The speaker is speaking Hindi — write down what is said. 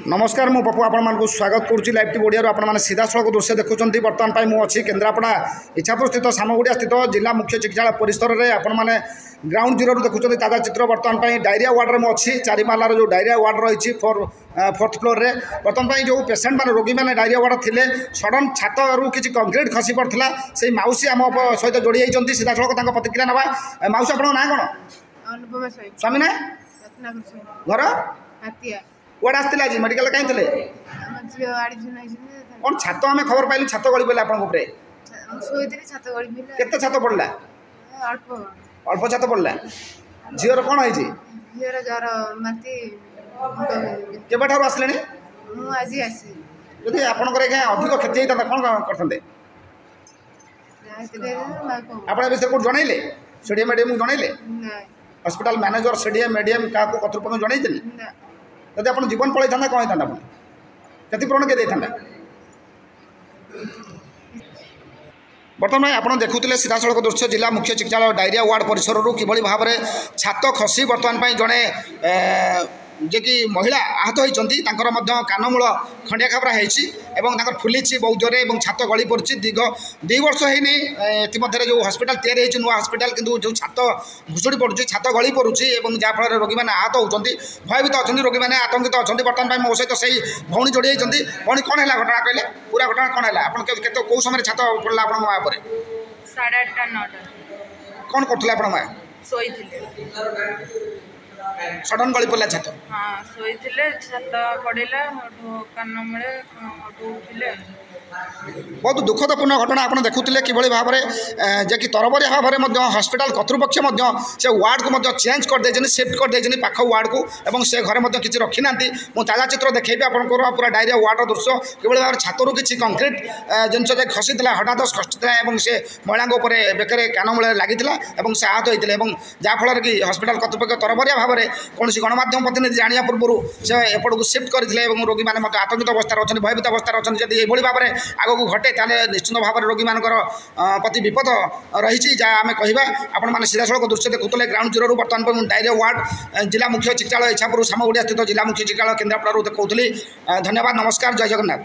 नमस्कार मु पप्पू आपण मानक स्वागत करुच्ची लाइव टी ओडिया आपने सीधा सड़क दृश्य देखुं बर्तमान मुझे केन्द्रापड़ा इच्छापुर स्थित सामगुड़िया स्थित जिला मुख्य चिकित्सा परिसर में आपण मैंने ग्राउंड जीरो देखुं ताजा चित्र बर्तमान डायरिया वार्ड में अच्छी चारिमालार जो डायरिया वार्ड रही फोर्थ फ्लोर रे बर्तमान जो पेसेंट मैंने रोगी मैंने डायरिया वार्ड थे सडन छात रू किसी कंक्रीट खसी पड़ा से माउसी आम सहित जोड़ी होती सीधा सड़क प्रतिक्रिया ना माउसी आप ना कौन स्वामी ना घर कौड़े आसते आज मेडिकल कहीं थे कौन छात आम खबर पाइलु छात गली पड़ा आपरे केते छात पड़ा अल्प छात पड़ा झीर कौन है केबे ठार आसले जदि आपंकर अधिक क्षति होता कौन करते आप कौट जनइले सीडीएम मेडियम जनइले हॉस्पिटल मैनेजर सीडीएम मेडियम क्या कर्तृपक्ष जनइले जब आप जीवन पलि था कौन होता क्षतिपूरण किए देता बर्तमान आप देखुले सीधा सड़क दृश्य जिला मुख्य चिकित्सा डायरिया वार्ड परिसर किभली भाव में छात खसी बर्तमान जड़े जे कि महिला आहत होती कानमूल खंडिया खाबरा होती फुली बहुत जोरे छात गली पड़ी दीर्घ 2 वर्ष होनी इतिमध्य जो हॉस्पिटल तैयारी होती नुआ हॉस्पिटल किंतु जो छात भुशुड़ी पड़ुची छात गली पड़ुची जहाँफल रोगी मैंने आहत होती भयभीत अच्छा रोगी मैंने आतंकित अच्छा बर्तमान मो सहित से भौणी जोड़ी होती भौणी कौन है घटना कहले पूरा घटना कौन है आप कौ समय छात पड़ा आप माँ पर 8:30 9 कौन करते आप माँ सडन गली पड़ा छात हाँ शोले छात पड़ा कान मूले उठिले बहुत दुखदपूर्ण घटना आप देखुले किभली भाव में जे कि तरबरिया भाव में हॉस्पिटल कर्तृपक्ष से वार्ड को चेंज करदे शिफ्ट करदे पाख वार्ड को और से घरे किसी रखी ना मुझे ताजा चित्र देखी आपंकर पूरा डायरिया वार्ड दृश्य किभली भाव छातरू किसी कंक्रीट जिनस खसी हठात खसी से महिला बेकर कान मूल लगी से आहत होते जहाँफल कि हॉस्पिटल कर्तृपक्ष तरबरिया भाव में कौन गणमाध्यम प्रतिनिधि जाना पूर्व से एपट को शिफ्ट करते रोगी मैंने आतंकित अवस्था अच्छा भयभीत अवस्था अच्छा जब ये भाव में आगक घटे ताले निश्चित भाव में रोगी मान प्रति विपद रही जहाँ आम कह आपण मैंने सीधा सड़क दृश्य देखुले ग्राउंड जीरो बर्तमान डायरिया वार्ड जिला मुख्य चिकित्सा इच्छापुर सामगुड़िया स्थित जिला मुख्य चिकित्सा केन्द्रापड़ा देखुली धन्यवाद नमस्कार जय जगन्नाथ।